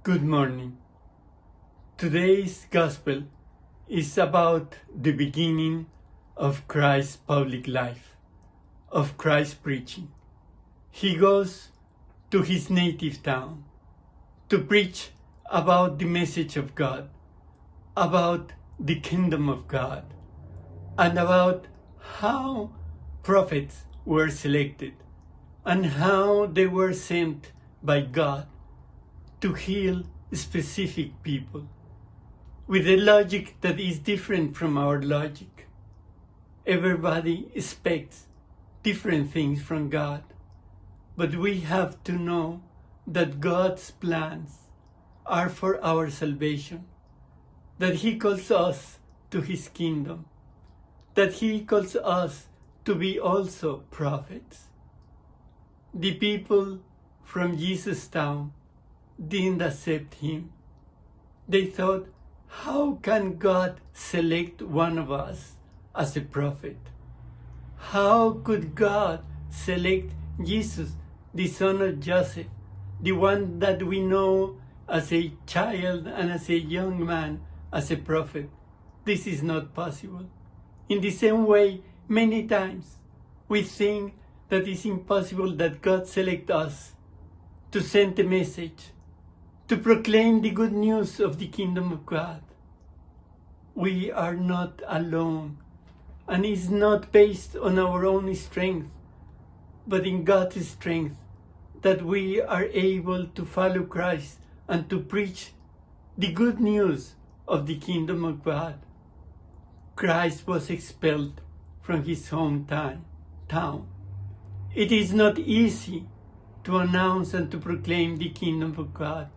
Good morning. Today's Gospel is about the beginning of Christ's public life, of Christ's preaching. He goes to his native town to preach about the message of God, about the kingdom of God, and about how prophets were selected and how they were sent by God to heal specific people with a logic that is different from our logic. Everybody expects different things from God, but we have to know that God's plans are for our salvation, that He calls us to His kingdom, that He calls us to be also prophets. The people from Jesus' town didn't accept Him. They thought, how can God select one of us as a prophet? How could God select Jesus, the son of Joseph, the one that we know as a child and as a young man, as a prophet? This is not possible. In the same way, many times we think that it's impossible that God select us to send a message, to proclaim the good news of the kingdom of God. We are not alone, and it's not based on our own strength, but in God's strength, that we are able to follow Christ and to preach the good news of the kingdom of God. Christ was expelled from his hometown. It is not easy to announce and to proclaim the kingdom of God.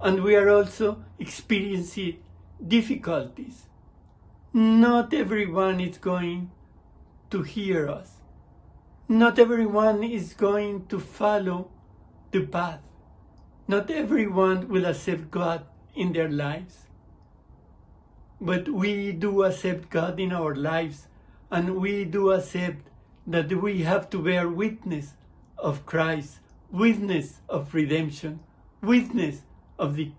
And we are also experiencing difficulties. Not everyone is going to hear us. Not everyone is going to follow the path. Not everyone will accept God in their lives. But we do accept God in our lives, and we do accept that we have to bear witness of Christ, witness of redemption, witness of the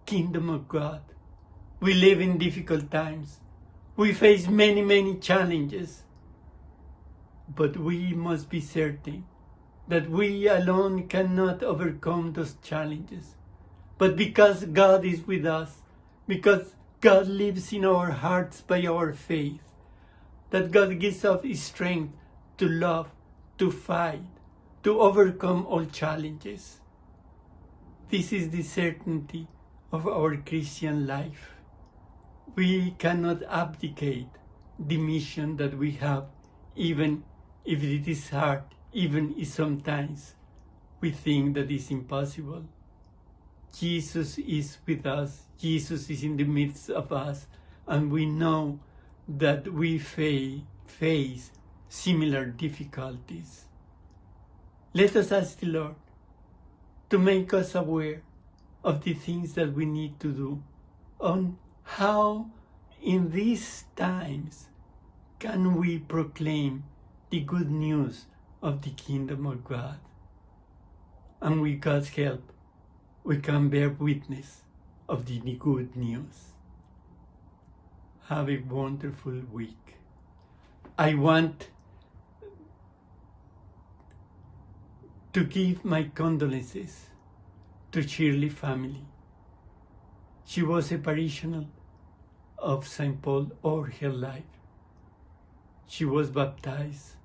kingdom of God. We live in difficult times. We face many challenges. But we must be certain that we alone cannot overcome those challenges. But because God is with us, because God lives in our hearts by our faith, that God gives us strength to love, to fight, to overcome all challenges. This is the certainty of our Christian life. We cannot abdicate the mission that we have, even if it is hard, even if sometimes we think that it's impossible. Jesus is with us. Jesus is in the midst of us, and we know that we face similar difficulties. Let us ask the Lord to make us aware of the things that we need to do, on how in these times can we proclaim the good news of the kingdom of God. And with God's help, we can bear witness of the good news. Have a wonderful week. I want to give my condolences to Shirley family. She was a parishioner of St. Paul all her life. She was baptized.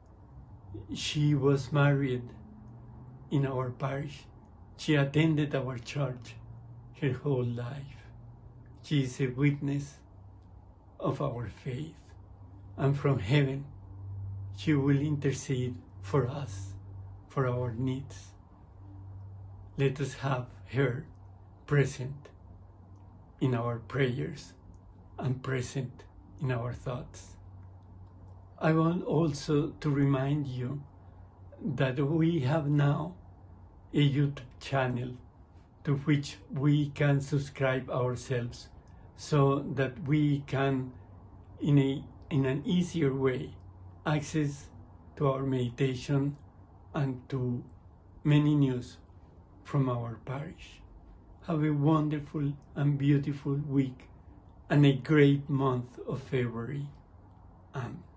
She was married in our parish. She attended our church her whole life. She is a witness of our faith. And from heaven, she will intercede for us, for our needs. Let us have her present in our prayers and present in our thoughts. I want also to remind you that we have now a YouTube channel to which we can subscribe ourselves, so that we can, in an easier way, access to our meditation and to many news from our parish. have a wonderful and beautiful week and a great month of February. Amen.